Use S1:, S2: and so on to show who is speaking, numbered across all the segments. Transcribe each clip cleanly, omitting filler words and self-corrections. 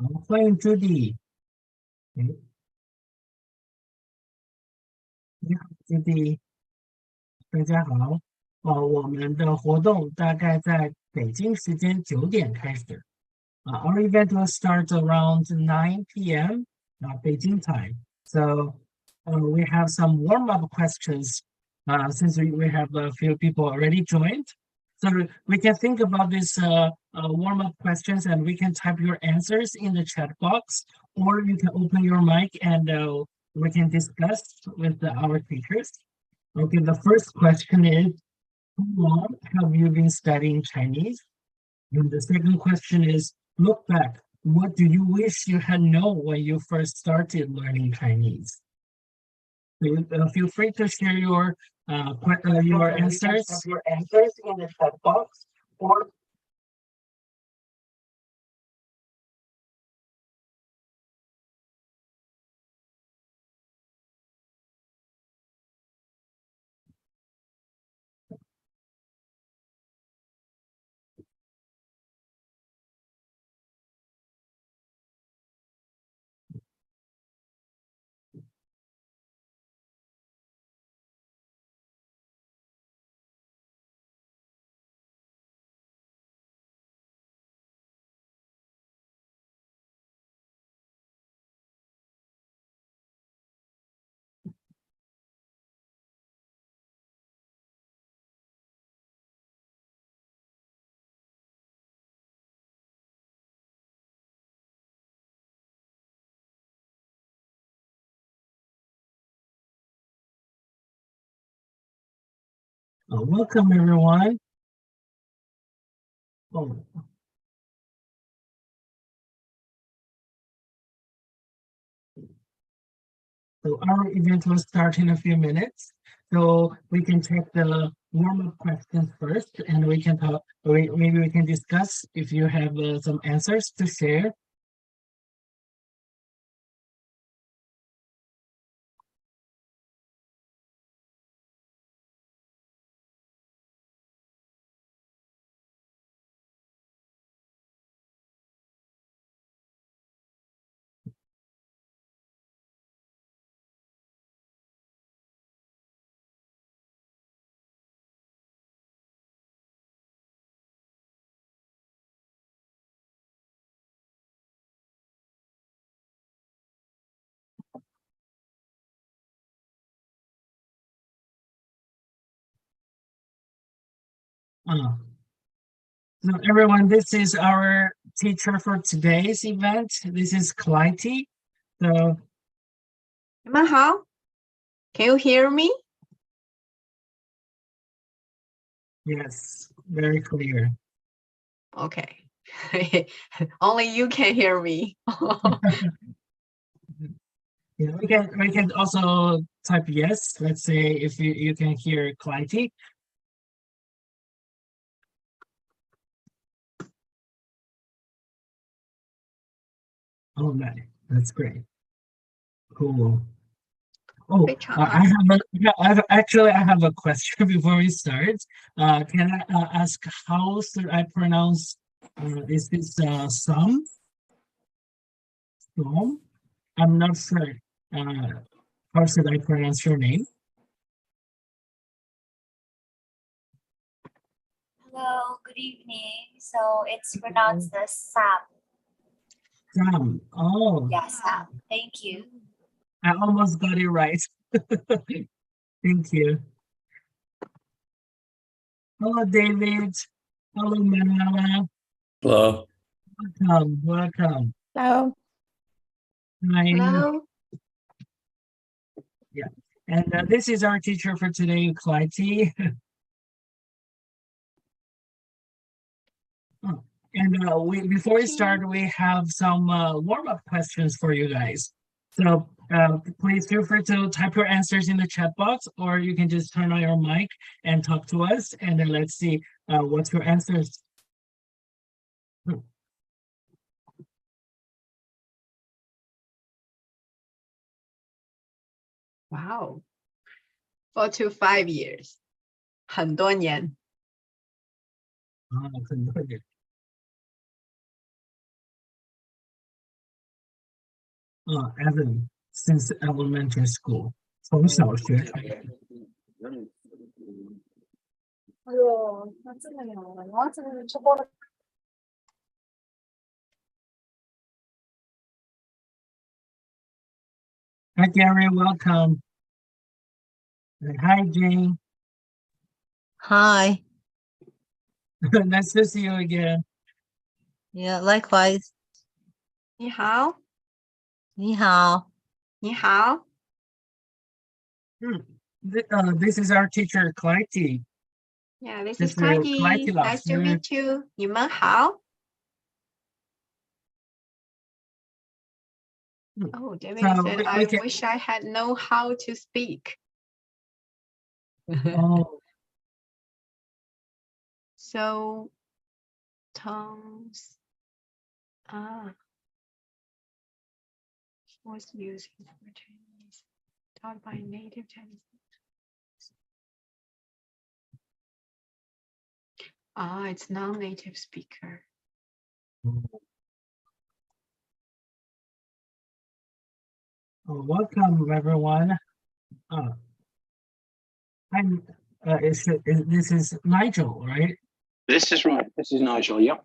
S1: 好，欢迎朱迪。你好，朱迪，大家好。我们的活动大概在北京时间9点开始。Our event will start around 9 p.m. Beijing time. So we have some warm-up questions since we have a few people already joined. So we can think about these warm-up questions and we can type your answers in the chat box, or you can open your mic and we can discuss with our teachers. Okay, the first question is, how long have you been studying Chinese? And the second question is, look back, what do you wish you had known when you first started learning Chinese? Feel free to share your answers in the chat box, or welcome everyone. Oh. So our event will start in a few minutes. So we can take the warm-up questions first, and we can talk. Maybe we can discuss if you have some answers to share. So everyone, this is our teacher for today's event. This is Clytie. So,
S2: 你们好 Can you hear me?
S1: yes, very clear.
S2: Okay. Only you can hear me.
S1: Yeah, we can also type yes. Let's say if you can hear Clytie. Oh, nice. That's great. Cool. Oh, I have a question before we start. Can I ask how should I pronounce? Is this Som? Som? I'm not sure. How should I pronounce your name?
S3: Hello, good evening. So it's pronounced as Sam.
S1: Sam. Oh.
S3: Yes, Sam. Thank you.
S1: I almost got it right. Thank you. Hello, David. Hello, Manuela.
S4: Hello.
S1: Welcome.
S5: Hello.
S1: Hi.
S2: Hello.
S1: Yeah. And this is our teacher for today, Clytie. And before we start, we have some warm-up questions for you guys. So please feel free to type your answers in the chat box, or you can just turn on your mic and talk to us, and then let's see what's your answers.
S2: Wow. 4 to 5 years. 很多年.
S1: Evan since elementary school. 从小学开始。
S3: 哎呦，那这么牛了，我怎么吃过了？
S1: Hi Gary, welcome. And hi Jane.
S4: Hi.
S1: Nice to see you again.
S4: Yeah, likewise.
S2: 你好，
S4: 你好。
S2: 你好。
S1: This is our teacher, Clytie.
S2: Yeah, this
S1: This
S2: is
S1: is Clytie
S2: Clytie. Nice to
S1: 老师。
S2: meet you. 你们好。 Oh, David
S1: So
S2: said,
S1: we
S2: I
S1: can-
S2: wish I had know how to speak.
S1: Oh,
S2: So, tongues. Was used for Chinese, taught by native Chinese. It's non-native speaker.
S1: welcome everyone. This is Nigel, right?
S5: This is right. This is Nigel. Yep.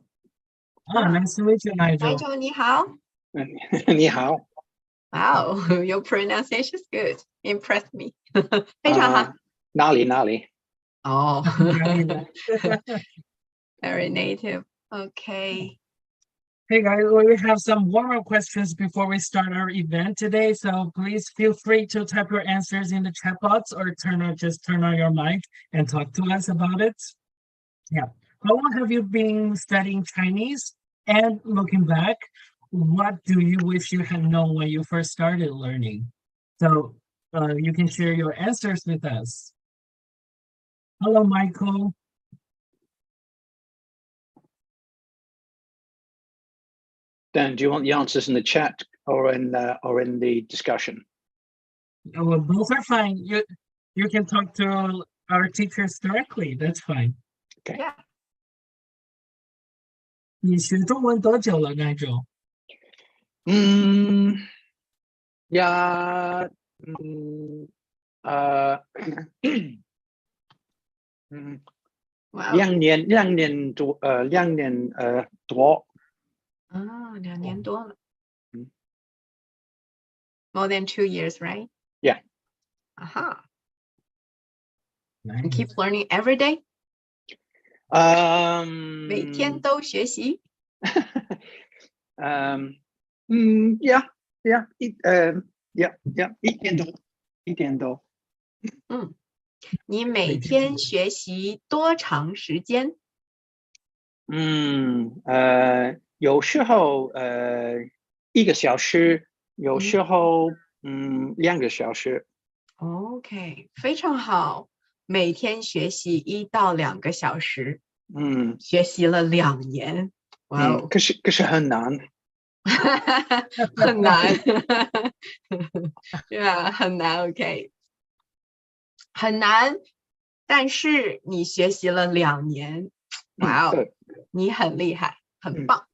S1: Nice to meet you, Nigel.
S2: Nigel, 你好。
S5: 你好。
S2: Wow, your pronunciation is good. Impressed me. 非常好。
S5: 哪里？
S2: Oh, very native. Okay.
S1: Hey guys, we have some warm-up questions before we start our event today, so please feel free to type your answers in the chat box or just turn on your mic and talk to us about it. Yeah. How long have you been studying Chinese? And looking back, what do you wish you had known when you first started learning? So you can share your answers with us. Hello, Michael.
S5: Dan, do you want the answers in the chat or in the discussion?
S1: Well, both are fine. You can talk to our teachers directly. That's fine.
S5: Okay.
S2: Yeah.
S1: 你学中文多久了，那种？
S5: 呀，Wow. 2年多，2年多。
S2: 2年多了。
S5: 嗯。
S2: More than 2 years, right?
S5: Yeah.
S2: Aha.
S1: Nice.
S2: You keep learning every day? 每天都学习。
S5: Yeah, 一点多。
S2: 你每天学习多长时间？
S5: 有时候1个小时，有时候2个小时。
S2: OK， 非常好，每天学习1到2个小时。学习了2年。哇哦，
S5: 可是很难。
S2: 很难。是吧？很难 OK， 很难，但是你学习了2年。哇哦，你很厉害，很棒。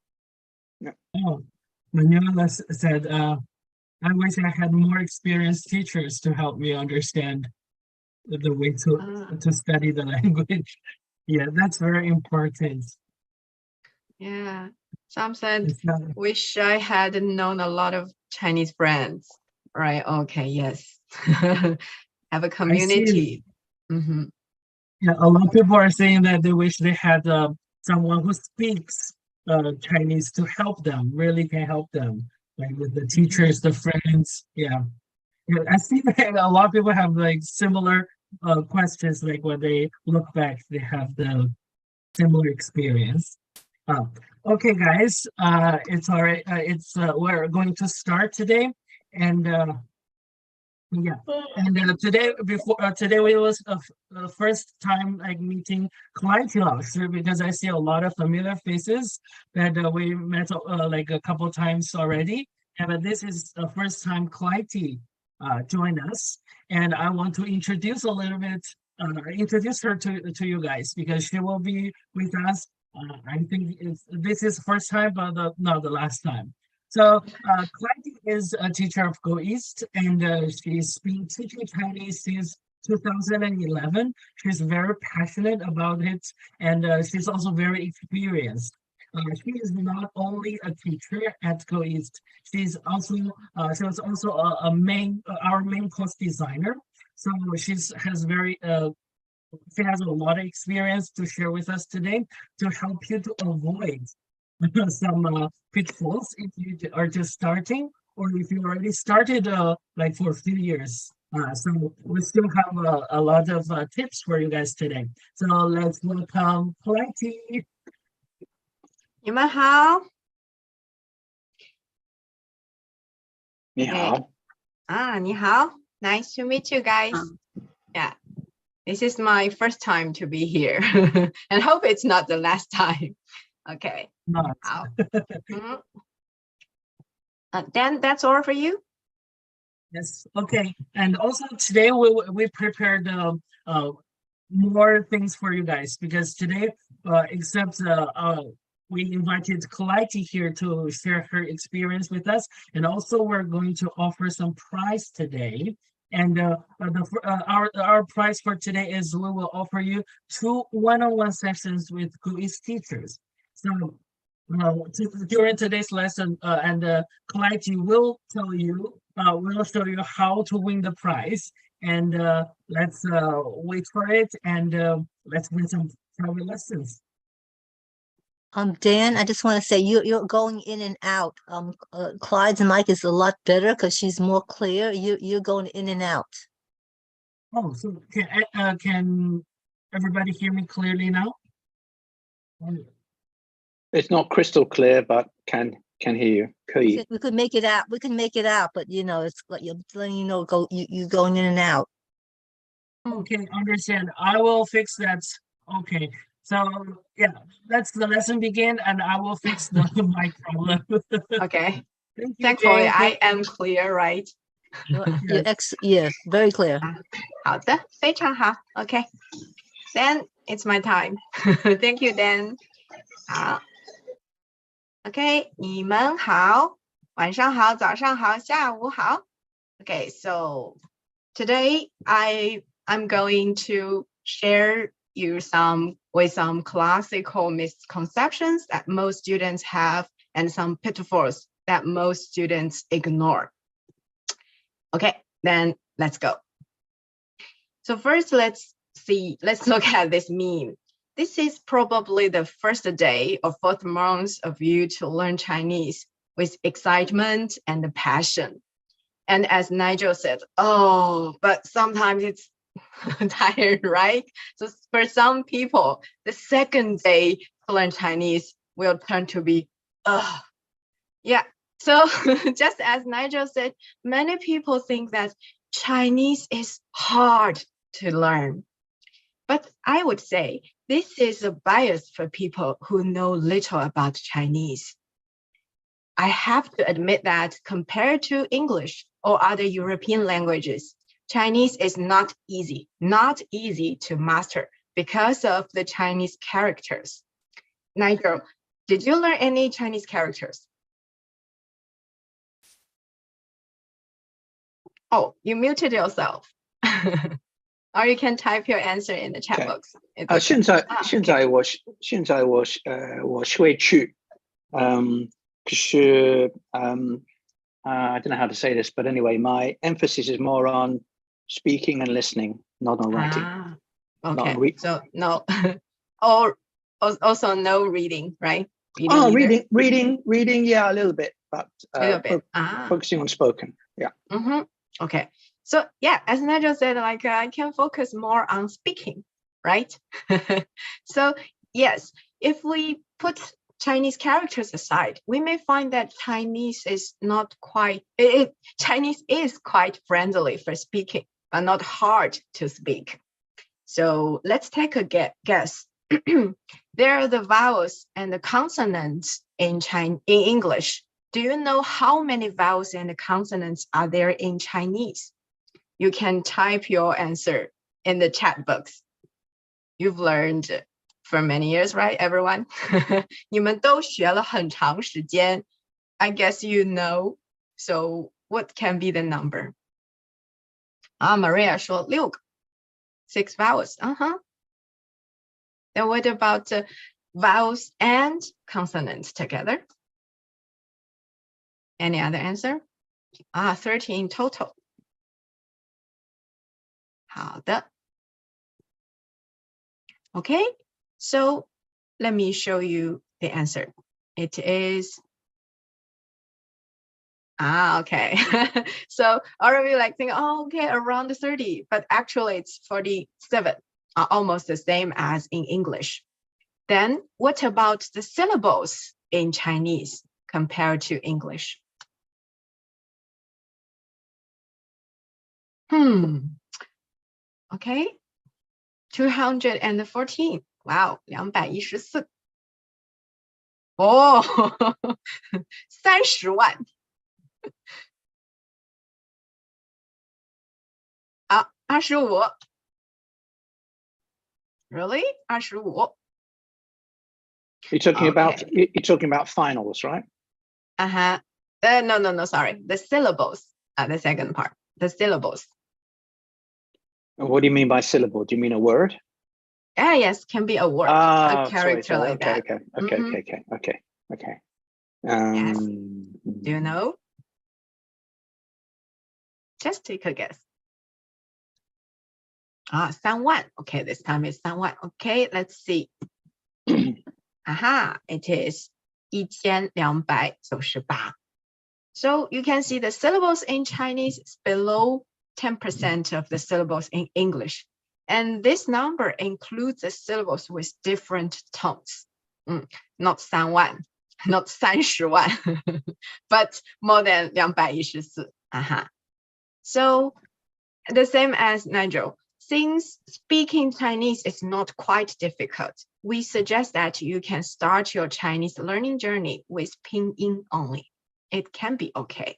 S1: Oh, Manuela said, I wish I had more experienced teachers to help me understand the way to study the language. Yeah, that's very important.
S2: Yeah, some said, wish I had known a lot of Chinese friends. Right, okay, yes. Have a community.
S1: Yeah, a lot of people are saying that they wish they had someone who speaks Chinese to help them, really can help them, like with the teachers, the friends. Yeah. I see that a lot of people have like similar questions, like when they look back, they have the similar experience. Okay, guys, it's all right. We're going to start today, and yeah, and today we was the first time like meeting Clytie because I see a lot of familiar faces that we met like a couple times already, and this is the first time Clytie join us, and I want to introduce a little bit, introduce her to you guys because she will be with us. I think this is first time, but not the last time. So Clyde is a teacher of Go East, and she's been teaching Chinese since 2011. She's very passionate about it, and she's also very experienced. She is not only a teacher at Go East, she was also our main course designer. So she has a lot of experience to share with us today to help you to avoid some pitfalls if you are just starting, or if you already started like for a few years. So we still have a lot of tips for you guys today. So let's welcome Polity.
S2: 你们好。
S5: 你好。
S2: 你好。Nice to meet you guys. Yeah, this is my first time to be here, and hope it's not the last time. Okay.
S1: Not.
S2: 好。then that's all for you.
S1: Yes. Okay. And also today we prepared more things for you guys, because today, except we invited Clyde here to share her experience with us, and also we're going to offer some prize today. And our prize for today is we will offer you 2 one-on-one sessions with GUI's teachers. So during today's lesson, Clyde will tell you, we'll show you how to win the prize. And let's wait for it, and let's win some private lessons.
S4: Dan, I just want to say you're going in and out. Clyde's mic is a lot better because she's more clear. You're going in and out.
S1: Oh, so can everybody hear me clearly now?
S5: It's not crystal clear, but can hear you.
S4: We could make it out. We can make it out, but it's like you're letting you know you going in and out.
S1: Okay, understand. I will fix that. Okay. So yeah, that's the lesson begin, and I will fix the mic problem.
S2: Okay.
S1: Thank you,
S2: Thankfully,
S1: Jane.
S2: I am clear, right?
S4: Yeah, very clear.
S2: 好的，非常好。Okay. Then it's my time. Thank you, Dan. 好。Okay, 你们好，晚上好，早上好，下午好。Okay, so today I'm going to share you some classical misconceptions that most students have, and some pitfalls that most students ignore. Okay, then let's go. So first, let's look at this meme. This is probably the first day or fourth month of you to learn Chinese with excitement and passion. And as Nigel said, oh, but sometimes it's tired, right? So for some people, the second day to learn Chinese will turn to be, yeah. So just as Nigel said, many people think that Chinese is hard to learn. But I would say this is a bias for people who know little about Chinese. I have to admit that compared to English or other European languages, Chinese is not easy to master because of the Chinese characters. Nigel, did you learn any Chinese characters? Oh, you muted yourself. Or you can type your answer in the chat box.
S5: 现在我会去，可是I don't know how to say this, but anyway, my emphasis is more on speaking and listening, not on writing.
S2: Okay, so no, or also no reading, right?
S5: Reading, yeah, a little bit, but focusing on spoken, yeah.
S2: Okay, so yeah, as Nigel said, like I can focus more on speaking, right? So yes, if we put Chinese characters aside, we may find that Chinese is quite friendly for speaking, but not hard to speak. So let's take a guess. There are the vowels and the consonants in English. Do you know how many vowels and consonants are there in Chinese? You can type your answer in the chat box. You've learned for many years, right, everyone? 你们都学了很长时间 I guess you know. So what can be the number? Maria 说6个 6 vowels. Then what about vowels and consonants together? Any other answer? 13 total. 好的。Okay, so let me show you the answer. It is okay. So all of you like think, oh, okay, around 30, but actually it's 47, almost the same as in English. Then what about the syllables in Chinese compared to English? Okay, 214. Wow, 214. Oh, 30万. 25. Really? 25.
S5: You're talking about
S2: Okay.
S5: you're talking about finals, right?
S2: No, sorry. The syllables, the second part, the syllables.
S5: And what do you mean by syllable? Do you mean a word?
S2: Yes, can be a word, a character like that.
S5: Okay.
S2: Yes. Do you know? Just take a guess. 3万. Okay, this time it's 3万. Okay, let's see. It is 1298. So you can see the syllables in Chinese is below 10% of the syllables in English. And this number includes the syllables with different tones. Not 3万, not 30万, but more than 214. So the same as Nigel. Since speaking Chinese is not quite difficult, we suggest that you can start your Chinese learning journey with pinyin only. It can be okay.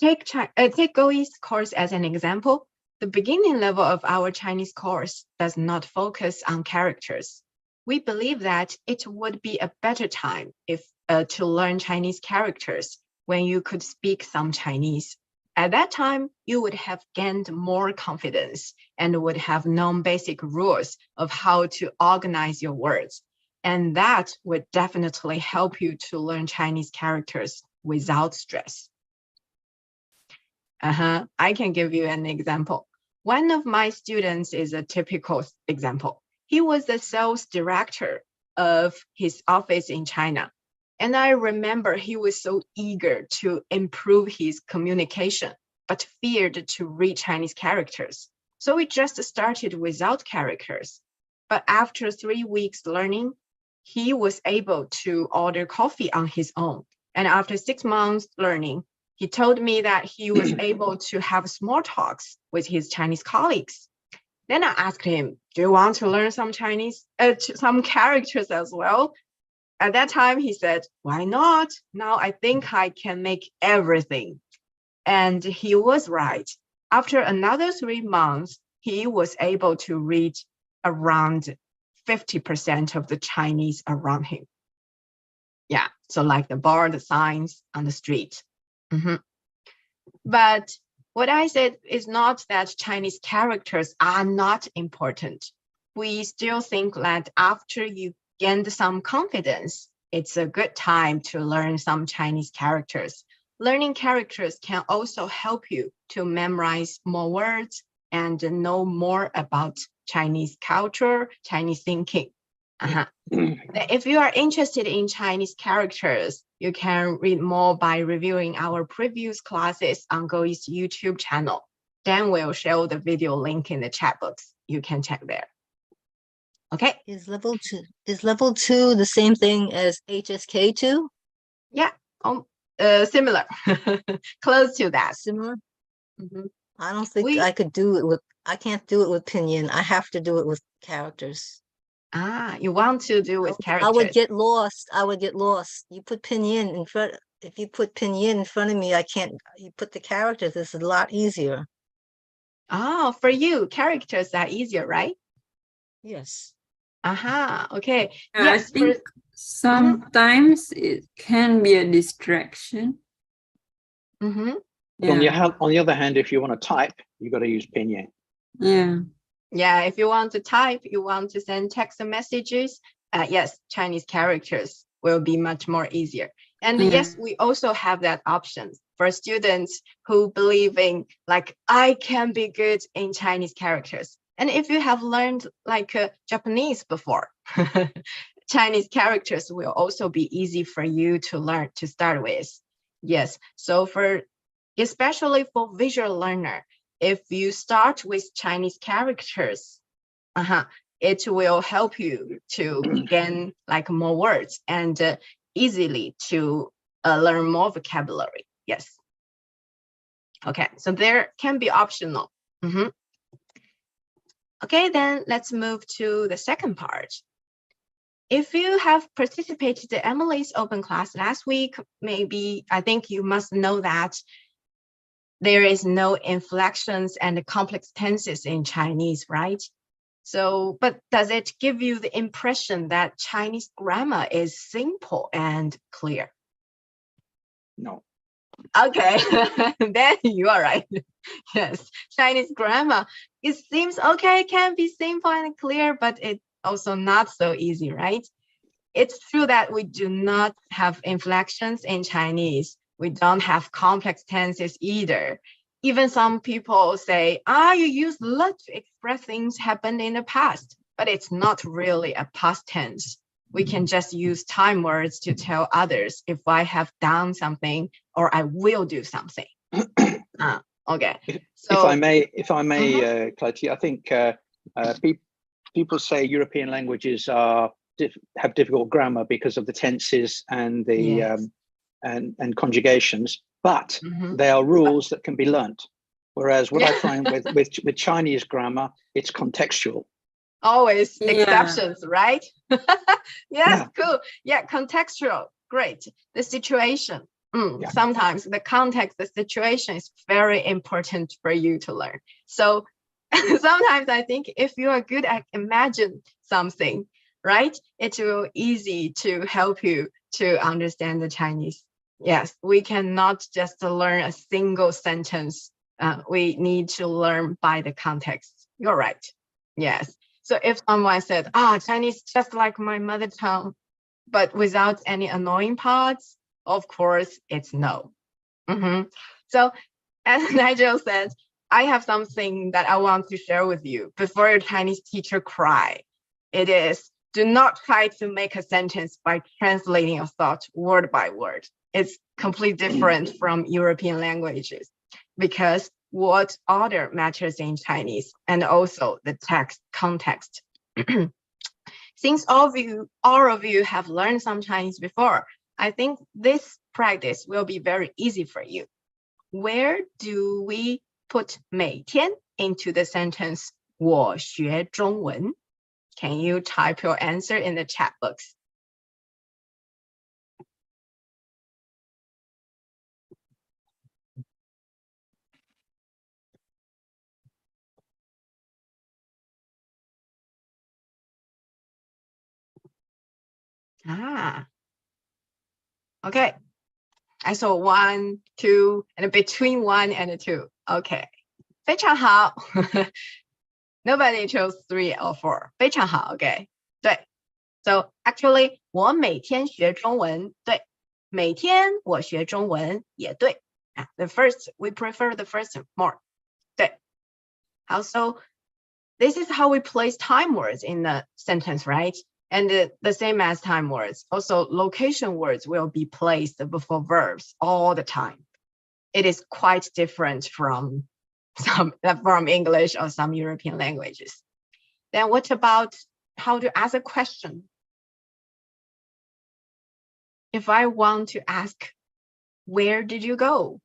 S2: Take Goi's course as an example. The beginning level of our Chinese course does not focus on characters. We believe that it would be a better time to learn Chinese characters when you could speak some Chinese. At that time, you would have gained more confidence and would have known basic rules of how to organize your words. And that would definitely help you to learn Chinese characters without stress. I can give you an example. One of my students is a typical example. He was the sales director of his office in China. And I remember he was so eager to improve his communication, but feared to read Chinese characters. So we just started without characters. But after 3 weeks learning, he was able to order coffee on his own. And after 6 months learning, he told me that he was able to have small talks with his Chinese colleagues. Then I asked him, do you want to learn some Chinese, some characters as well? At that time, he said, why not? Now I think I can make everything. And he was right. After another 3 months, he was able to read around 50% of the Chinese around him. Yeah, so like the bar, the signs on the street. But what I said is not that Chinese characters are not important. We still think that after you gained some confidence, it's a good time to learn some Chinese characters. Learning characters can also help you to memorize more words and know more about Chinese culture, Chinese thinking. If you are interested in Chinese characters, you can read more by reviewing our previous classes on Goi's YouTube channel. Dan will share the video link in the chat box. You can check there. Okay.
S4: Is level 2 the same thing as HSK2?
S2: Yeah. Similar. Close to that.
S4: Similar? I don't think I could do it with, I can't do it with pinyin. I have to do it with characters.
S2: You want to do with characters.
S4: I would get lost. You put pinyin in front. If you put pinyin in front of me, I can't. You put the characters. It's a lot easier.
S2: Oh, for you, characters are easier, right?
S4: Yes.
S2: Okay.
S6: I
S2: Yes.
S6: think sometimes it can be a distraction.
S5: But on the other hand, if you want to type, you've got to use pinyin.
S2: Yeah, if you want to type, you want to send text messages, yes, Chinese characters will be much more easier. And yes, we also have that option for students who believe in like, I can be good in Chinese characters. And if you have learned like Japanese before, Chinese characters will also be easy for you to learn to start with. Yes, so especially for visual learner, if you start with Chinese characters, it will help you to gain like more words and easily to learn more vocabulary. Yes. Okay, so there can be optional. Okay, then let's move to the second part. If you have participated in Emily's open class last week, maybe I think you must know that there is no inflections and complex tenses in Chinese, right? So, but does it give you the impression that Chinese grammar is simple and clear?
S5: No.
S2: Okay, then you are right. Yes, Chinese grammar, it seems okay, can be simple and clear, but it's also not so easy, right? It's true that we do not have inflections in Chinese. We don't have complex tenses either. Even some people say, you use le to express things happened in the past, but it's not really a past tense. We can just use time words to tell others if I have done something or I will do something. Okay. So,
S5: if I may, Clytie, I think people say European languages have difficult grammar because of the tenses and the and conjugations, but they are rules that can be learnt. Whereas what I find with Chinese grammar, it's contextual.
S2: Always exceptions, right? Cool. Yeah, contextual. Great. The situation. Sometimes the context, the situation is very important for you to learn. So sometimes I think if you are good at imagine something, right, it will easy to help you to understand the Chinese. Yes, we cannot just learn a single sentence. We need to learn by the context. You're right. Yes. So if someone said, Chinese just like my mother tongue, but without any annoying parts, of course, it's no. So as Nigel said, I have something that I want to share with you before your Chinese teacher cry. It is, do not try to make a sentence by translating a thought word by word. It's completely different from European languages because what order matters in Chinese and also the text context. Since all of you have learned some Chinese before, I think this practice will be very easy for you. Where do we put 每天 into the sentence 我学中文? Can you type your answer in the chat box? Okay. I saw 1, 2, and between 1 and 2. Okay. 非常好. Nobody chose 3 or 4. 非常好. Okay. 对. So actually, 我每天学中文. 对. 每天我学中文也对. The first, we prefer the first more. 对. Also, this is how we place time words in the sentence, right? And the same as time words. Also, location words will be placed before verbs all the time. It is quite different from English or some European languages. Then what about how to ask a question? If I want to ask, where did you go?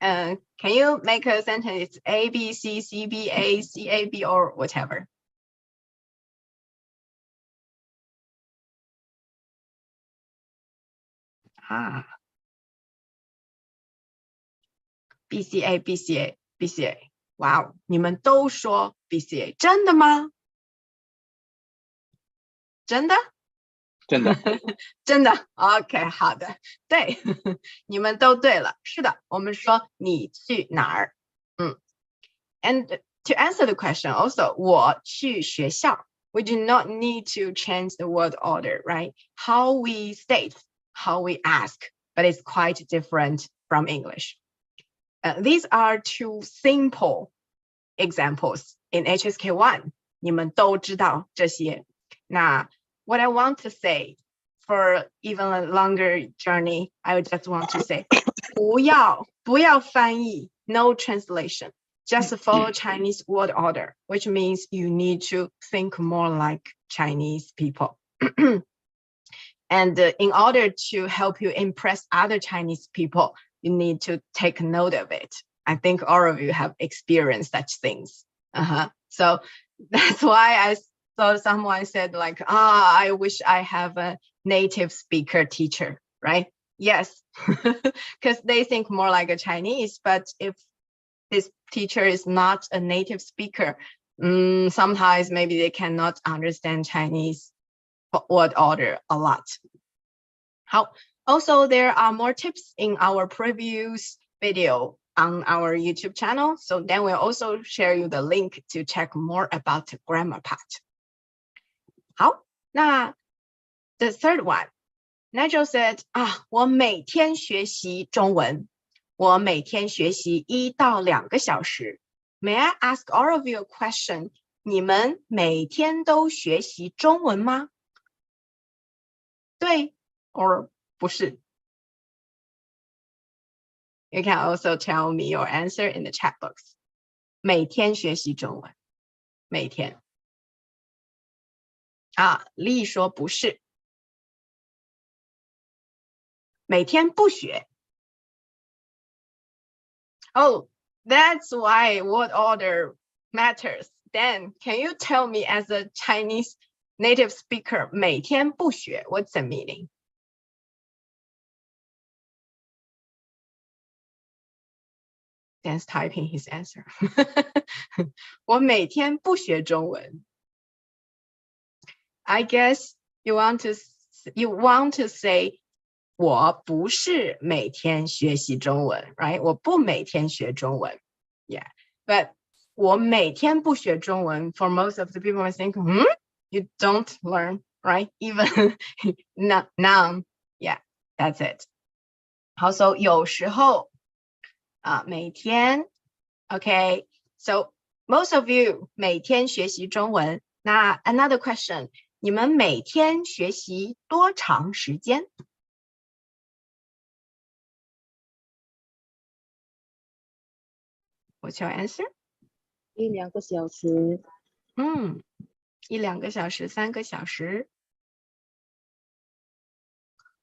S2: Can you make a sentence? It's A, B, C, C, B, A, C, A, B, or whatever. BCA, BCA, BCA. Wow, 你们都说 BCA. 真的吗?真的？
S5: 真的。
S2: 真的 OK 好的，对你们都对了，是的，我们说你去哪儿and to answer the question also 我去学校 we do not need to change the word order, right? How we state, how we ask, but it's quite different from English. These are two simple examples in HSK1 你们都知道这些。那 what I want to say for even a longer journey, I just want to say 不要翻译 no translation, just follow Chinese word order, which means you need to think more like Chinese people. And in order to help you impress other Chinese people, you need to take note of it. I think all of you have experienced such things. So that's why I saw someone said like, I wish I have a native speaker teacher, right? Yes, because they think more like a Chinese, but if this teacher is not a native speaker, sometimes maybe they cannot understand Chinese word order a lot. Also, there are more tips in our previous video on our YouTube channel. So then we'll also share you the link to check more about the grammar part. 好，那 the third one, Nigel said, 我每天学习中文，我每天学习1到2个小时。May I ask all of you a question? 你们每天都学习中文吗？对 or 不是？ You can also tell me your answer in the chat box. 每天学习中文，每天。丽说不是，每天不学。Oh, that's why word order matters. Then, can you tell me as a Chinese native speaker, 每天不学, what's the meaning? Dan's typing his answer. 我每天不学中文。I guess you want to say 我不是每天学习中文 right? 我不每天学中文 Yeah, but 我每天不学中文 for most of the people I think, you don't learn, right? Even none. Yeah, that's it. Also 有时候每天 Okay, so most of you 每天学习中文。那 another question, 你们每天学习多长时间？ What's your answer?
S7: 1-2个小时。
S2: 1-2个小时3个小时。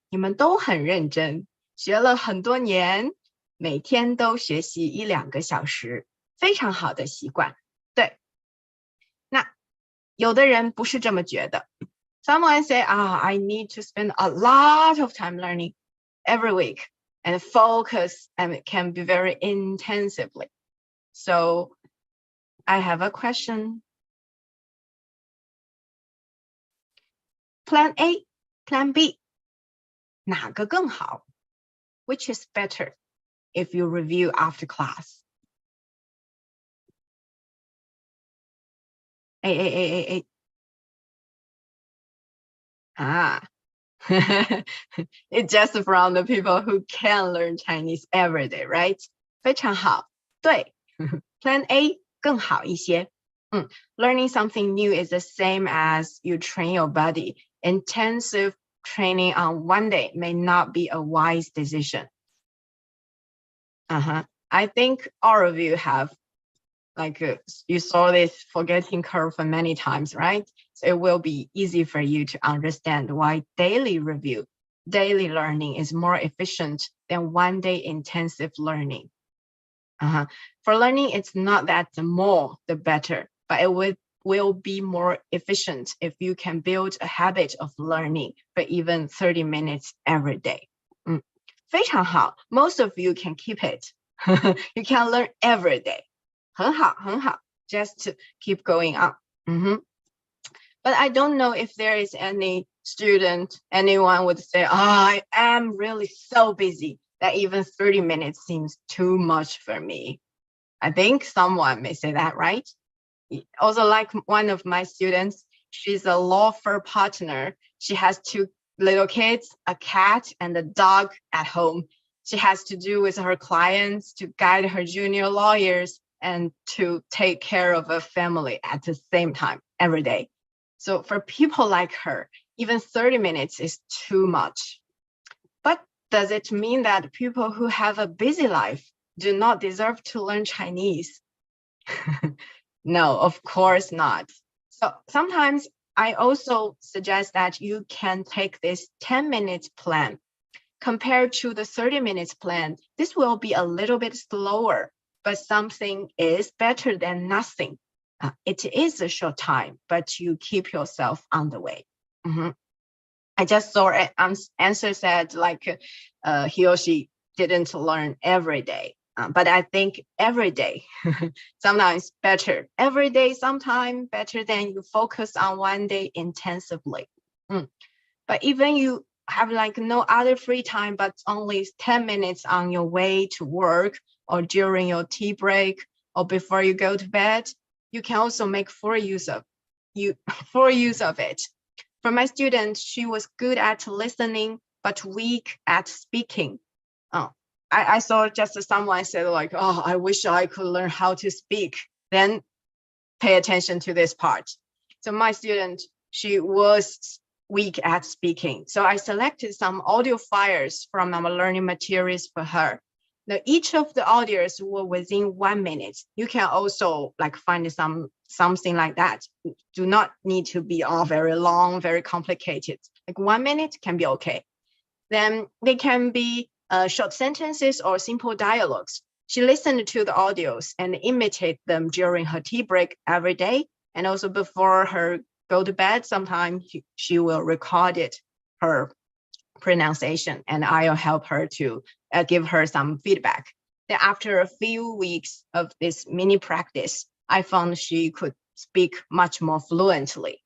S2: 你们都很认真，学了很多年，每天都学习1-2个小时，非常好的习惯。对，那有的人不是这么觉得。Someone say, I need to spend a lot of time learning every week and focus, and it can be very intensively. So I have a question. Plan A, Plan B. 哪个更好? Which is better if you review after class? It's just from the people who can learn Chinese every day, right? 非常好，对，Plan A 更好一些。Learning something new is the same as you train your body. Intensive training on one day may not be a wise decision. I think all of you have, you saw this forgetting curve many times, right? So it will be easy for you to understand why daily review, daily learning is more efficient than one day intensive learning. For learning, it's not that the more, the better, but it will be more efficient if you can build a habit of learning for even 30 minutes every day. 非常好, most of you can keep it. You can learn every day. 很好, 很好, just to keep going on. But I don't know if there is anyone would say, oh, I am really so busy that even 30 minutes seems too much for me. I think someone may say that, right? Also, like one of my students, she's a law firm partner. She has 2 little kids, a cat and a dog at home. She has to do with her clients, to guide her junior lawyers, and to take care of a family at the same time every day. So for people like her, even 30 minutes is too much. But does it mean that people who have a busy life do not deserve to learn Chinese? No, of course not. So sometimes I also suggest that you can take this 10 minutes plan. Compared to the 30 minutes plan, this will be a little bit slower, but something is better than nothing. It is a short time, but you keep yourself on the way. I just saw an answer said like he or she didn't learn every day. But I think every day, sometimes better. Every day, sometimes better than you focus on one day intensively. But even you have like no other free time, but only 10 minutes on your way to work or during your tea break or before you go to bed, you can also make full use of it. For my student, she was good at listening, but weak at speaking. I saw just someone said like, oh, I wish I could learn how to speak. Then pay attention to this part. So my student, she was weak at speaking. So I selected some audio files from our learning materials for her. Now, each of the audios were within 1 minute. You can also like find something like that. Do not need to be all very long, very complicated. Like 1 minute can be okay. Then they can be short sentences or simple dialogues. She listened to the audios and imitate them during her tea break every day. And also before her go to bed, sometimes she will record it, her pronunciation, and I'll help her to give her some feedback. Then after a few weeks of this mini practice, I found she could speak much more fluently.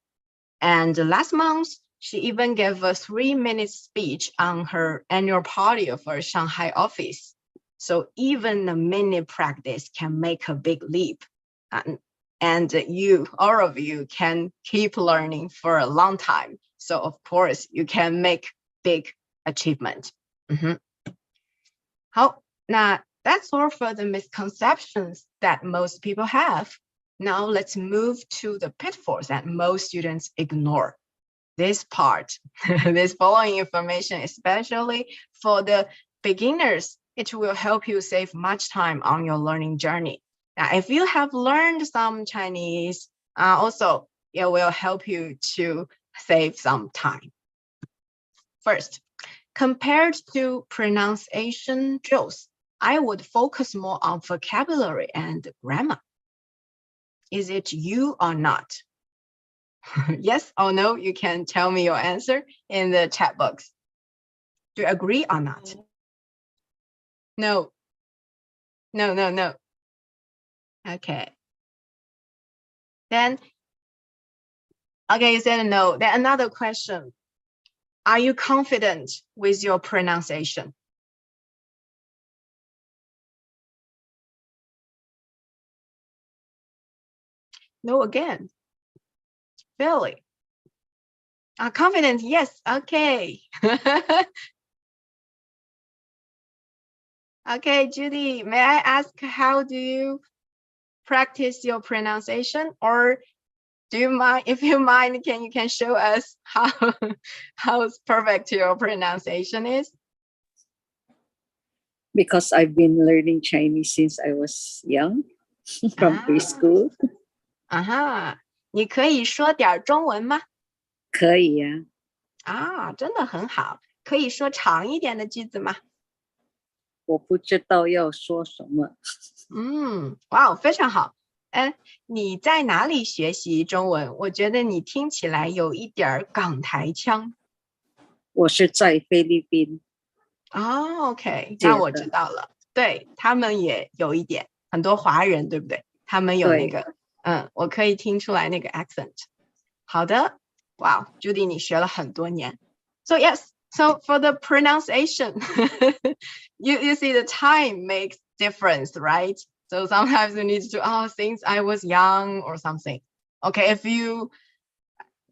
S2: And last month, she even gave a 3-minute speech on her annual party of her Shanghai office. So even a mini practice can make a big leap. And you, all of you, can keep learning for a long time. So of course, you can make big achievement. That's all for the misconceptions that most people have. Now let's move to the pitfalls that most students ignore. This part, this following information, especially for the beginners, it will help you save much time on your learning journey. Now, if you have learned some Chinese, also it will help you to save some time. First, compared to pronunciation drills, I would focus more on vocabulary and grammar. Is it you or not? Yes or no, you can tell me your answer in the chat box. Do you agree or not? No. No. Okay. Then, okay, you said no. Then another question. Are you confident with your pronunciation? No again. Really? Confident, yes, okay. Okay, Judy, may I ask how do you practice your pronunciation? Or do you mind, if you mind, you can show us how perfect your pronunciation is?
S7: Because I've been learning Chinese since I was young, from preschool.
S2: 你可以说点中文吗？
S7: 可以呀。
S2: 真的很好。可以说长一点的句子吗？
S7: 我不知道要说什么。
S2: 哇，非常好。你在哪里学习中文？我觉得你听起来有一点港台腔。
S7: 我是在菲律宾。
S2: OK， 那我知道了。对，他们也有一点，很多华人，对不对？他们有那个，我可以听出来那个 accent。好的，哇 ，Judy 你学了很多年。So yes, so for the pronunciation, you see the time makes difference, right? So sometimes you need to, since I was young or something. Okay, if you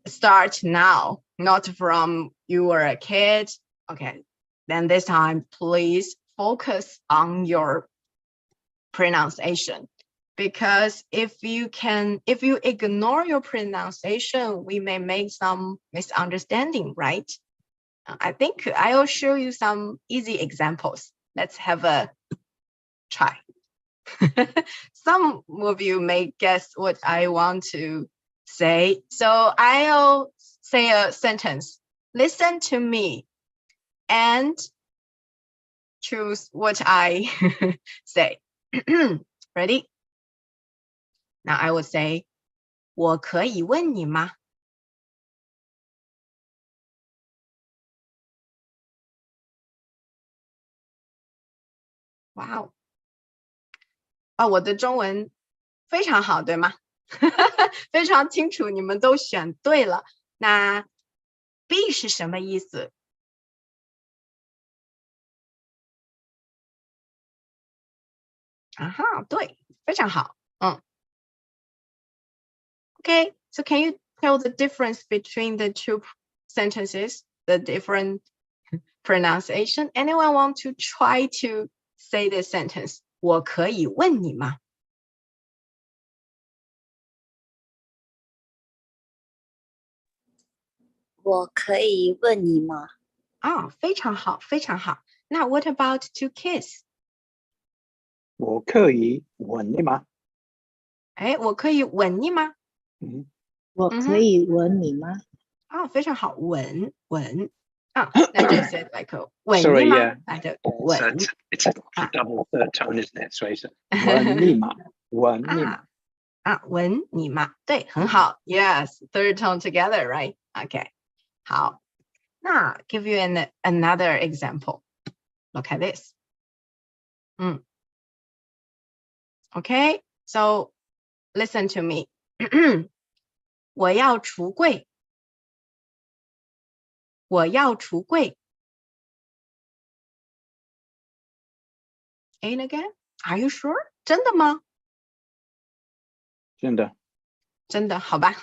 S2: start now, not from you were a kid, okay, then this time please focus on your pronunciation. Because if you ignore your pronunciation, we may make some misunderstanding, right? I think I'll show you some easy examples. Let's have a try. Some of you may guess what I want to say. So I'll say a sentence. Listen to me and choose what I say. Ready? Now I will say, 我可以问你吗? Wow. 我的中文非常好，对吗？非常清楚，你们都选对了。那 B 是什么意思？对，非常好。Okay, so can you tell the difference between the two sentences, the different pronunciation? Anyone want to try to say this sentence? 我可以问你吗？
S3: 我可以问你吗？
S2: 非常好，非常好。那 what about to kiss?
S5: 我可以吻你吗？
S2: 我可以吻你吗？
S4: 我可以吻你吗？
S2: 非常好，吻。那就 said like a 吻
S5: Sorry,
S2: 你吗
S5: yeah.
S2: 来的吻
S5: It's a double third tone, isn't it? So it's 吻你吗？吻你吗？
S2: 吻你吗？对，很好。Yes, third tone together, right? Okay. 好，那 give you another example. Look at this. Okay, so listen to me. 我要橱柜。我要橱柜。And again, are you sure? 真的吗？
S5: 真的。
S2: 真的，好吧。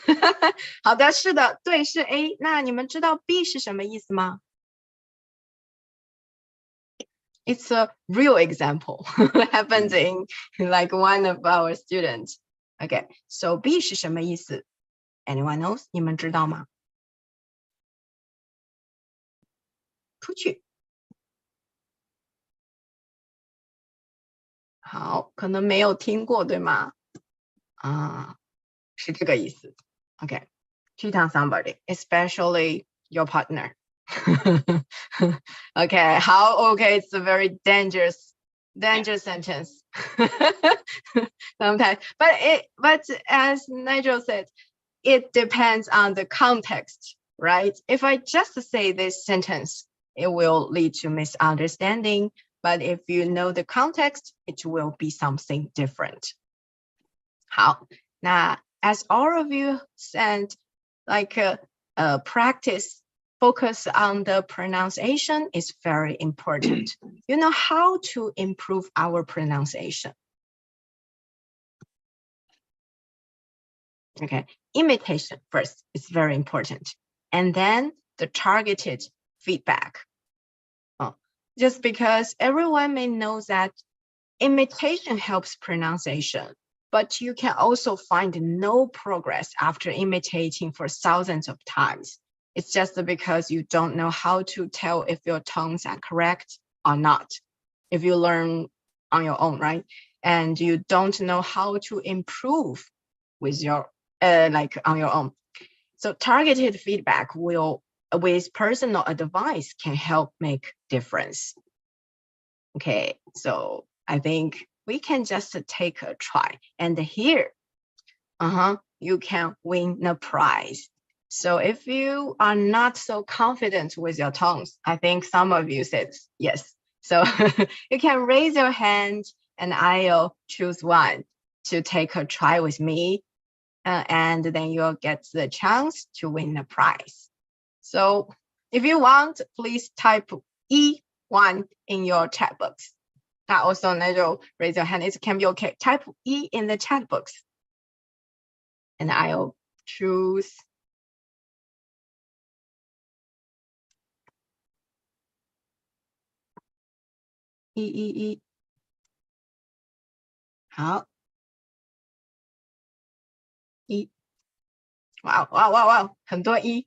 S2: 好的，是的，对，是 A。那你们知道 B 是什么意思吗？ It's a real example. Happens in like one of our students. Okay, so B 是什么意思 ？Anyone knows? 你们知道吗？出去。好，可能没有听过，对吗？是这个意思。Okay, cheat on somebody, especially your partner. Okay, it's a very dangerous sentence. Sometimes, but as Nigel said, it depends on the context, right? If I just say this sentence, it will lead to misunderstanding. But if you know the context, it will be something different. 好，那 as all of you said, like practice, focus on the pronunciation is very important. You know how to improve our pronunciation. Okay, imitation first is very important. And then the targeted feedback. Just because everyone may know that imitation helps pronunciation, but you can also find no progress after imitating for thousands of times. It's just because you don't know how to tell if your tones are correct or not. If you learn on your own, right? And you don't know how to improve with your on your own. So targeted feedback with personal advice can help make difference. Okay, so I think we can just take a try. And here, you can win the prize. So if you are not so confident with your tones, I think some of you said yes. So you can raise your hand and I'll choose one to take a try with me. and then you'll get the chance to win a prize. So if you want, please type E1 in your chat box. Also, raise your hand. It can be okay. Type E in the chat box. And I'll choose E. 好 E 哇，很多 E。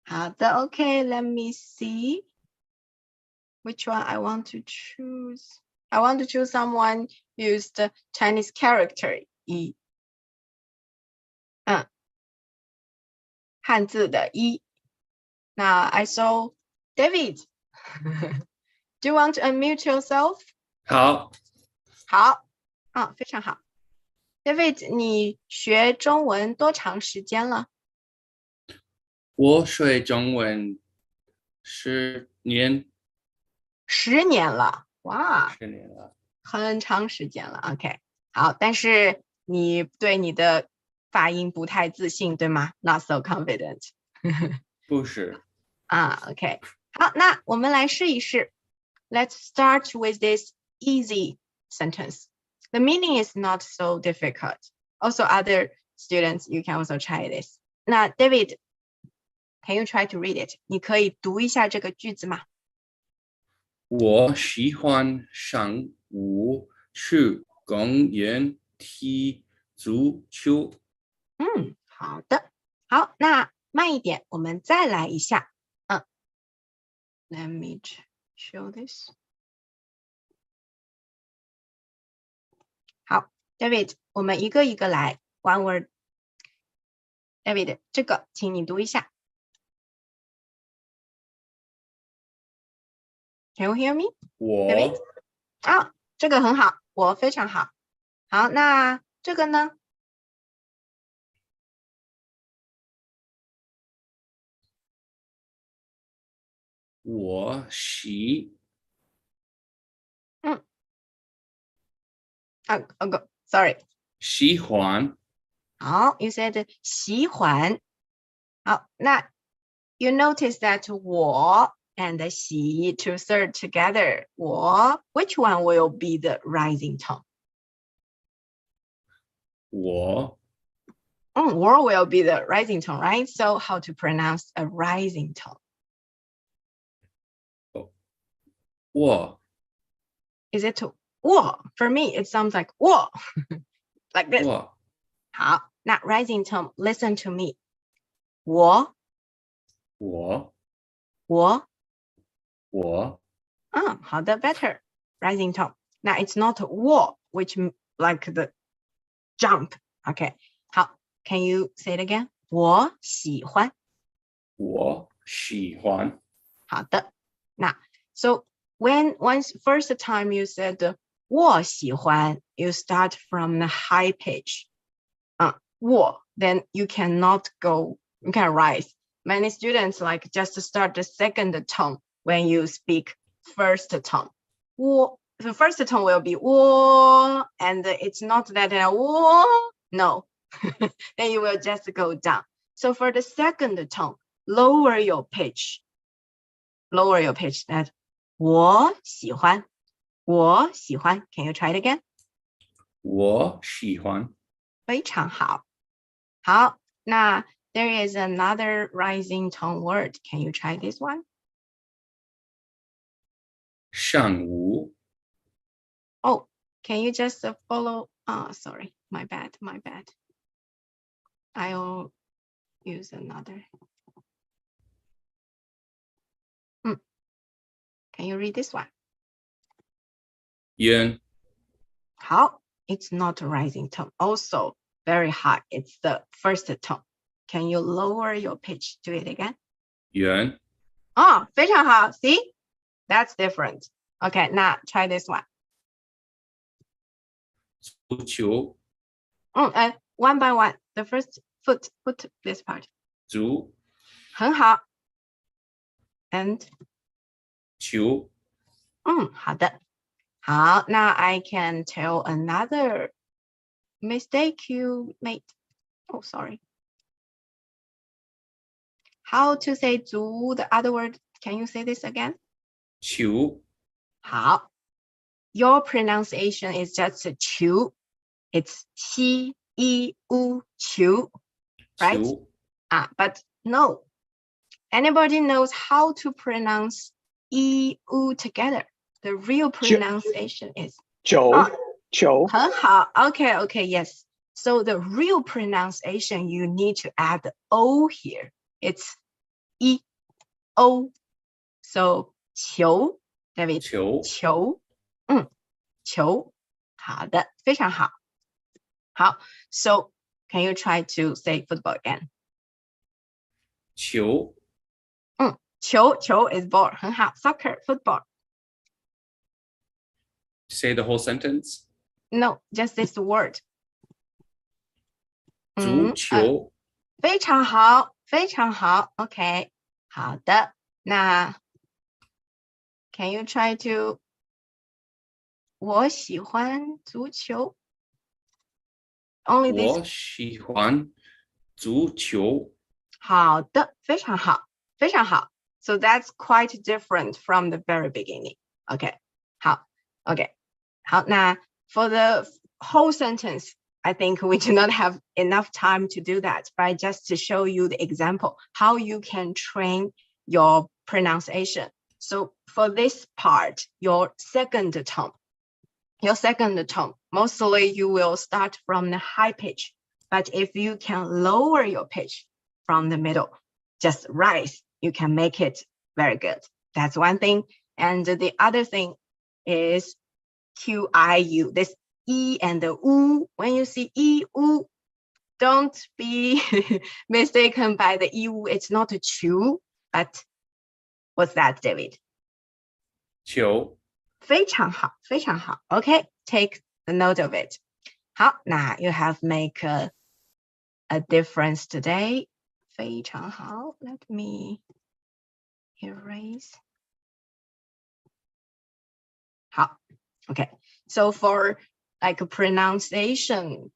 S2: 好的 OK, let me see which one I want to choose. I want to choose someone used Chinese character E. 汉字的 E. Now I saw David. Do you want to unmute yourself?
S8: 好，
S2: 好，非常好。David, 你学中文多长时间了？
S8: 我学中文10年，
S2: 10年了，哇，
S8: 10年了。
S2: 很长时间了。OK， 好，但是你对你的发音不太自信，对吗？ Not so confident
S8: 不是，
S2: OK， 好，那我们来试一试。Let's start with this easy sentence. The meaning is not so difficult. Also, other students, you can also try this. 那 David, can you try to read it? 你可以读一下这个句子吗？
S8: 我喜欢上午去公园踢足球。
S2: 好的，好，那慢一点，我们再来一下。Let me show this. 好 ，David， 我们一个一个来 ，one word. David， 这个请你读一下。Can you hear me?
S8: 我
S2: 这个很好，我非常好。好，那这个呢？
S8: 我喜
S2: Sorry.
S8: 喜欢
S2: 好 ，you said 喜欢。好，那 you notice that 我 and 喜 to third together. 我 which one will be the rising tone?
S8: 我
S2: 我 will be the rising tone, right? So how to pronounce a rising tone?
S8: 我
S2: Is it 我 For me, it sounds like 我 like this.
S8: 我
S2: 好，那 rising tone, listen to me. 我好的 better rising tone. Now it's not 我 which like the jump. Okay. 好 can you say it again? 我喜欢。
S8: 我喜欢
S2: 好的，那 so when once first time you said 我喜欢 you start from the high pitch. 我 then you cannot rise. Many students like just start the second tone when you speak first tone. 我 the first tone will be 我 and it's not that 我 no. Then you will just go down. So for the second tone, lower your pitch. That 我喜欢 Can you try it again?
S8: 我喜欢
S2: 非常好。好，那 there is another rising tone word. Can you try this one?
S8: 上午
S2: Oh, can you just follow? Sorry, my bad. I'll use another. Can you read this one?
S8: 圆
S2: 好 it's not a rising tone. Also very high. It's the first tone. Can you lower your pitch? Do it again.
S8: 圆
S2: 非常好 See? That's different. Okay, now try this one.
S8: 足球
S2: One by one. The first put this part.
S8: 足
S2: 很好 And
S8: 球
S2: 好的。好，now I can tell another mistake you made? Oh, sorry. How to say 足, the other word, can you say this again?
S8: 球
S2: 好. Your pronunciation is just 球. It's 七一乌球, right?
S8: 球
S2: But no. Anybody knows how to pronounce 一乌 together? The real pronunciation is
S5: 球 球
S2: 很好. Okay, yes. So the real pronunciation, you need to add the O here. It's 一 O. So 球 David
S8: 球
S2: 球球好的非常好好 So can you try to say football again?
S8: 球
S2: 球 is ball 很好 Soccer, football.
S8: Say the whole sentence.
S2: No, just this word.
S8: 足球
S2: 非常好非常好 OK 好的那 Can you try to 我喜欢足球 Only this
S8: 我喜欢足球
S2: 好的非常好非常好 So that's quite different from the very beginning. Okay 好 OK 好那 For the whole sentence I think we do not have enough time to do that, but just to show you the example, how you can train your pronunciation. So for this part, your second tone, mostly you will start from the high pitch, but if you can lower your pitch from the middle, just rise, you can make it very good. That's one thing. And the other thing is QIU, this E and the U. When you see E, U, don't be mistaken by the EU. It's not a chew, but what's that, David?
S8: 球
S2: 非常好非常好 Okay, take the note of it. 好 now you have make a difference today. 非常好 Let me erase. 好 Okay, so for like a pronunciation,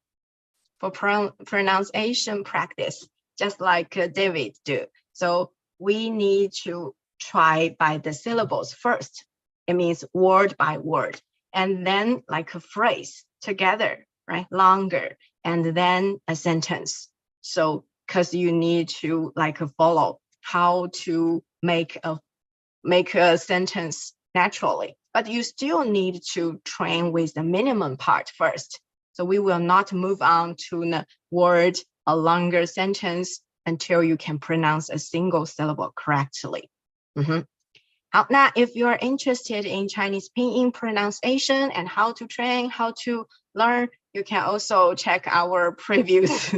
S2: pronunciation practice, just like David do. So we need to try by the syllables first. It means word by word, and then like a phrase together, right? Longer, and then a sentence. So because you need to like follow how to make a sentence naturally. But you still need to train with the minimum part first. So we will not move on to the word, a longer sentence until you can pronounce a single syllable correctly. Now, if you are interested in Chinese pinyin pronunciation and how to train, how to learn, you can also check our previous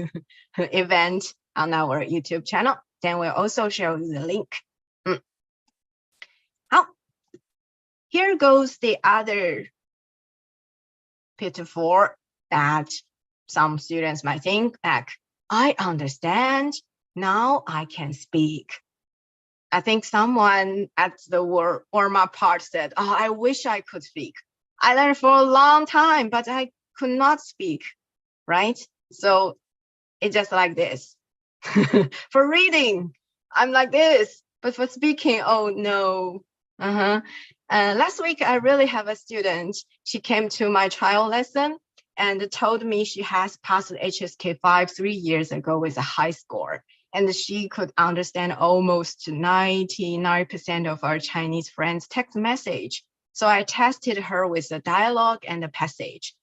S2: event on our YouTube channel. Then we'll also show you the link. Here goes the other pitfall that some students might think that I understand, now I can speak. I think someone at the warm-up part said, oh, I wish I could speak. I learned for a long time, but I could not speak, right? So it's just like this. For reading, I'm like this, but for speaking, oh no. Last week, I really have a student. She came to my trial lesson and told me she has passed HSK 5 3 years ago with a high score. And she could understand almost 99% of our Chinese friends' text message. So I tested her with the dialogue and the passage.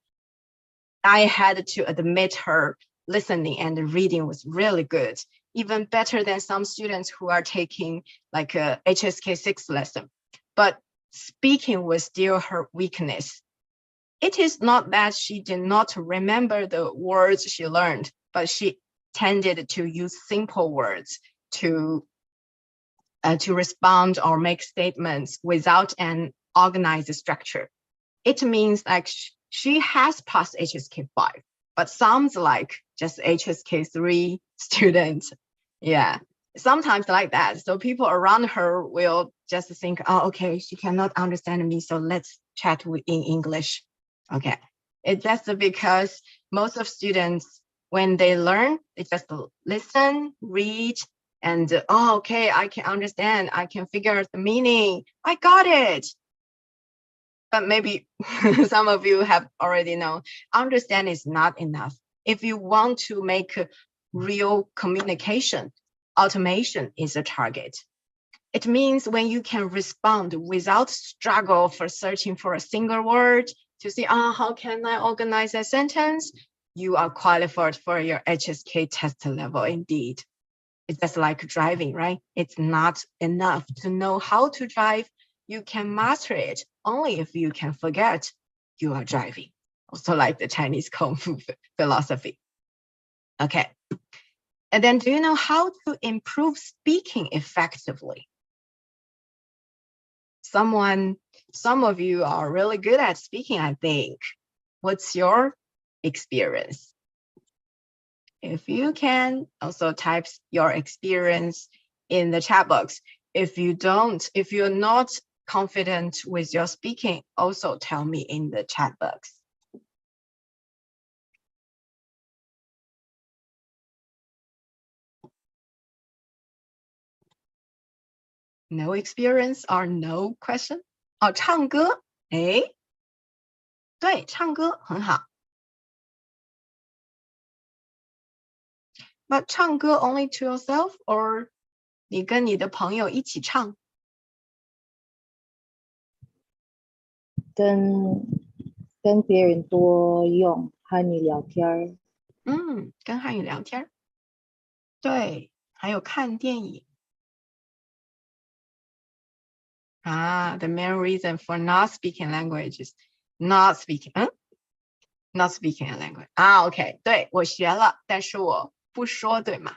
S2: I had to admit her listening and reading was really good, even better than some students who are taking like a HSK 6 lesson. But speaking was still her weakness. It is not that she did not remember the words she learned, but she tended to use simple words to respond or make statements without an organized structure. It means like she has passed HSK 5, but sounds like just HSK 3 student. Yeah, sometimes like that. So people around her will just think, oh, okay, she cannot understand me, so let's chat in English. Okay, it's just because most of students, when they learn, they just listen, read, and oh, okay, I can understand. I can figure out the meaning. I got it. But maybe some of you have already known, understand is not enough. If you want to make real communication, automation is a target. It means when you can respond without struggle for searching for a single word to see, how can I organize a sentence? You are qualified for your HSK test level indeed. It's just like driving, right? It's not enough to know how to drive. You can master it only if you can forget you are driving. Also like the Chinese Kung Fu philosophy. Okay. And then do you know how to improve speaking effectively? Some of you are really good at speaking, I think. What's your experience? If you can, also type your experience in the chat box. If you're not confident with your speaking, also tell me in the chat box. No experience or no question? 唱歌，对，唱歌很好。But 唱歌 only to yourself, or 你跟你的朋友一起唱？
S9: 跟别人多用汉语聊天。
S2: 跟汉语聊天。对，还有看电影。The main reason for not speaking language is not speaking a language. OK, 对，我学了，但是我不说，对吗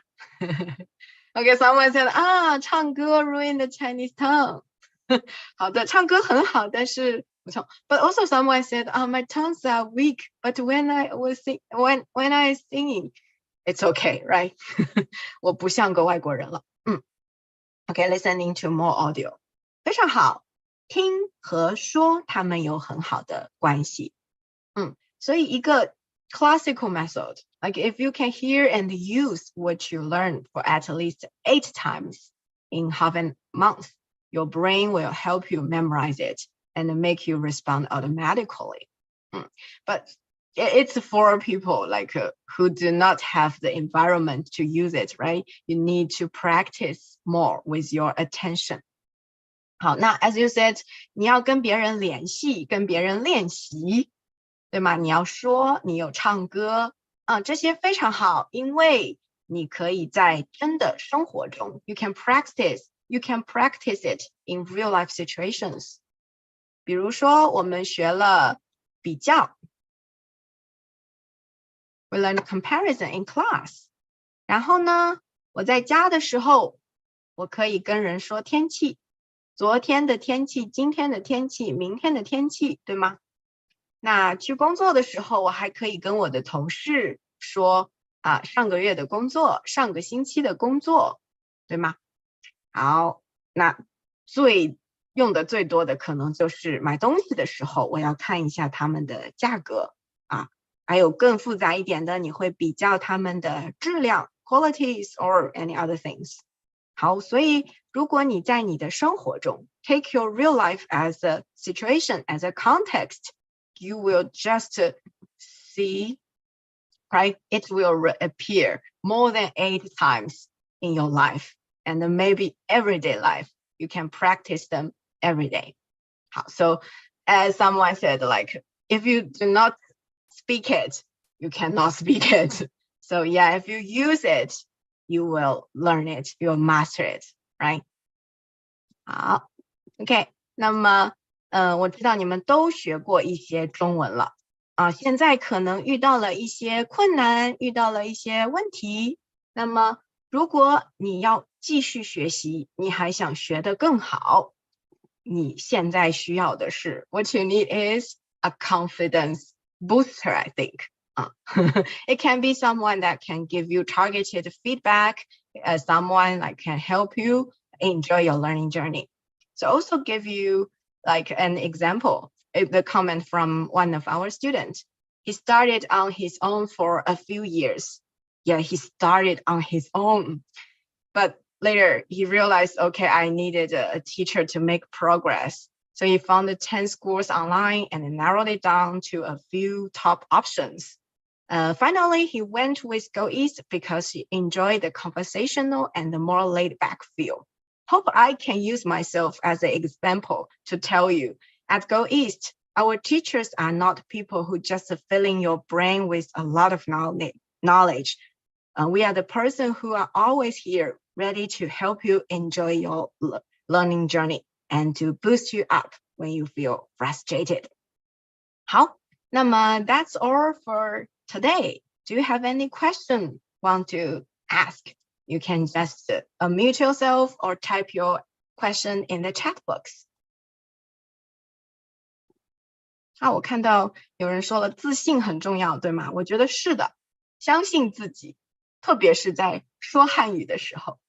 S2: ？OK, someone said, 唱歌 ruin the Chinese tongue. 好的，唱歌很好，但是不错。But also someone said, my tongues are weak, but when I singing, it's okay, right? 我不像个外国人了。OK, listening to more audio. 非常好，听和说他们有很好的关系。所以一个 classical method, like if you can hear and use what you learn for at least 8 times in half a month, your brain will help you memorize it and make you respond automatically. But it's for people like who do not have the environment to use it, right? You need to practice more with your attention. 好，那 as you said, 你要跟别人联系，跟别人练习，对吗？你要说，你有唱歌，这些非常好，因为你可以在真的生活中 you can practice it in real life situations. 比如说我们学了比较 we learned comparison in class. 然后呢，我在家的时候，我可以跟人说天气，昨天的天气，今天的天气，明天的天气，对吗？那去工作的时候，我还可以跟我的同事说上个月的工作，上个星期的工作，对吗？好，那用的最多的可能就是买东西的时候，我要看一下他们的价格还有更复杂一点的，你会比较他们的质量 qualities or any other things. 好，所以如果你在你的生活中 take your real life as a situation, as a context, you will just see, right? It will appear more than 8 times in your life, and maybe everyday life. You can practice them every day. 好, so as someone said, like if you do not speak it, you cannot speak it. So yeah, if you use it, you will learn it, you'll master it, right? 好 ，OK， 那么我知道你们都学过一些中文了现在可能遇到了一些困难，遇到了一些问题。那么如果你要继续学习，你还想学得更好，你现在需要的是 what you need is a confidence booster, I think. It can be someone that can give you targeted feedback, someone that can help you enjoy your learning journey. So also give you like an example, the comment from one of our students. he started on his own for a few years. Yeah, he started on his own. But later he realized, okay, I needed a teacher to make progress. So he found the 10 schools online and narrowed it down to a few top options. Finally, he went with Go East because he enjoyed the conversational and the more laid back feel. Hope I can use myself as an example to tell you, at Go East, our teachers are not people who just filling your brain with a lot of knowledge. We are the person who are always here, ready to help you enjoy your learning journey and to boost you up when you feel frustrated. 好，那么 that's all for today. Do you have any question want to ask? You can just unmute yourself or type your question in the chat box. 好，我看到有人说了自信很重要，对吗？我觉得是的，相信自己，特别是在说汉语的时候。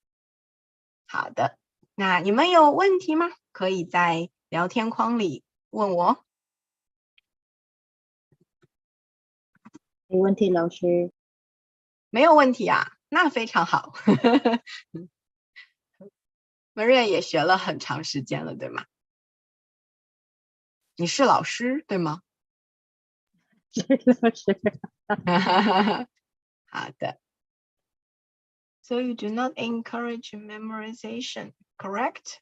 S2: 好的，那你们有问题吗？可以在聊天框里问我。
S9: 没问题，老师。
S2: 没有问题啊，那非常好。Maria 也学了很长时间了，对吗？你是老师，对吗？
S9: 是老师。
S2: 好的。So you do not encourage memorization, correct?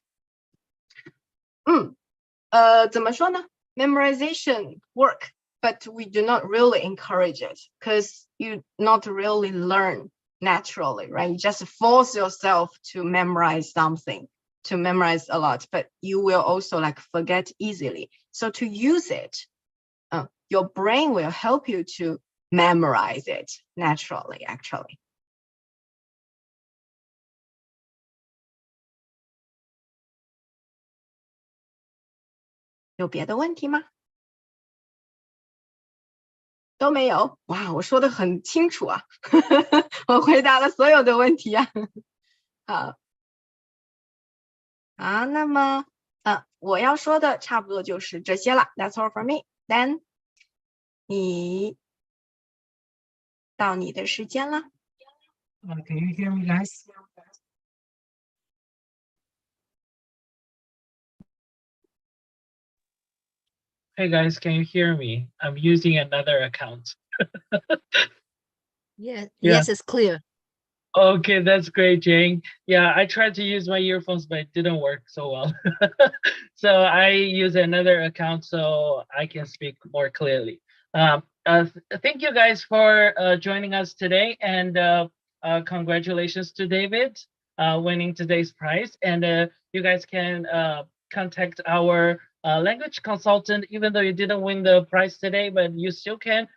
S2: 怎么说呢？ Memorization work, but we do not really encourage it because you not really learn naturally, right? You just force yourself to memorize something, to memorize a lot, but you will also like forget easily. So to use it, your brain will help you to memorize it naturally, actually. 有别的问题吗？都没有？哇，我说的很清楚啊，我回答了所有的问题啊。好，那么我要说的差不多就是这些了。That's all for me. Then 到你的时间了。
S1: Can you hear me, guys? Hey guys, can you hear me? I'm using another account.
S4: Yes,
S1: Yeah.
S4: yes, it's clear.
S1: Okay, that's great, Jane. Yeah, I tried to use my earphones, but it didn't work so well. So I use another account so I can speak more clearly. Thank you guys for joining us today, and congratulations to David winning today's prize. And you guys can contact our language consultant, even though you didn't win the prize today, but you still can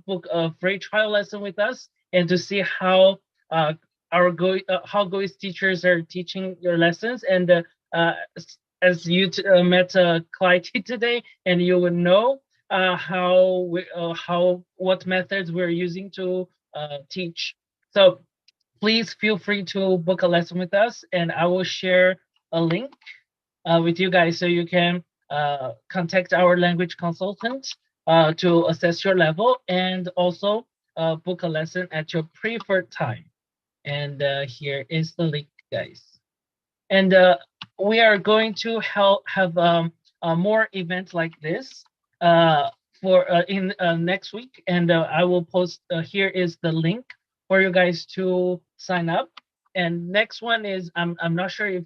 S1: book a free trial lesson with us and to see how how GOES teachers are teaching your lessons. And as you met Clyde today, and you would know what methods we're using to teach. So please feel free to book a lesson with us, and I will share a link with you guys so you can contact our language consultant to assess your level, and also book a lesson at your preferred time. And here is the link, guys. And we are going to have more events like this for in next week. And I will post, here is the link for you guys to sign up. And next one is, I'm not sure if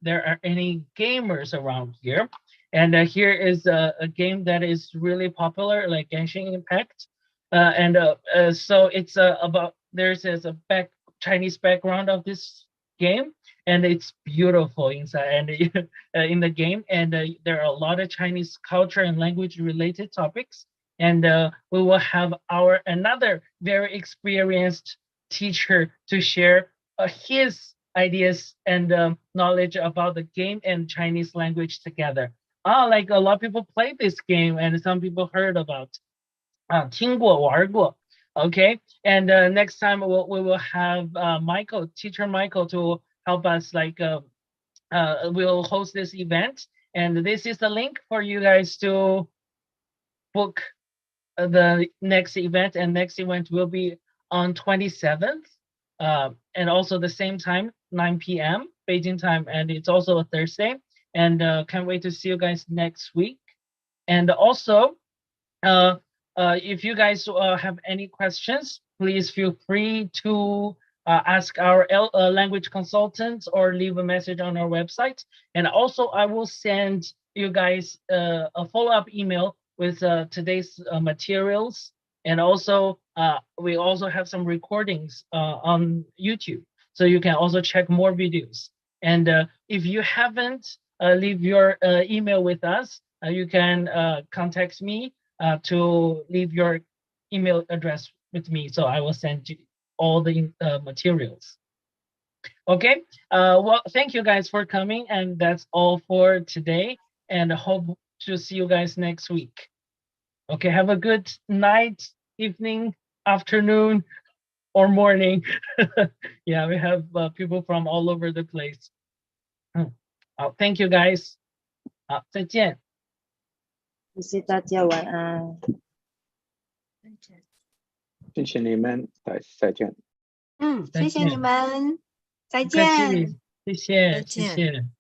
S1: there are any gamers around here. And here is a game that is really popular, like Genshin Impact. So it's about, there's a Chinese background of this game, and it's beautiful inside and in the game. And there are a lot of Chinese culture and language related topics. And we will have another very experienced teacher to share his ideas and knowledge about the game and Chinese language together. Like a lot of people play this game, and some people heard about. 听过玩过. Okay, and next time we will have teacher Michael, to help us. Like we'll host this event, and this is the link for you guys to book the next event, and next event will be on 27th, and also the same time, 9 p.m. Beijing time, and it's also a Thursday. And can't wait to see you guys next week. And also, if you guys have any questions, please feel free to ask our language consultant or leave a message on our website. And also, I will send you guys a follow-up email with today's materials. And also, we also have some recordings on YouTube, so you can also check more videos. And if you haven't leave your email with us, you can contact me to leave your email address with me, so I will send you all the materials. Okay, well, thank you guys for coming, and that's all for today, and I hope to see you guys next week. Okay, have a good night, evening, afternoon, or morning. Yeah, we have people from all over the place. Thank you guys. 再见。
S9: 谢谢大家，晚安。
S5: 谢谢你们，再见。
S2: 谢谢你们，再
S1: 不客气
S2: 见。
S1: 谢谢，
S4: 再见
S1: 谢谢。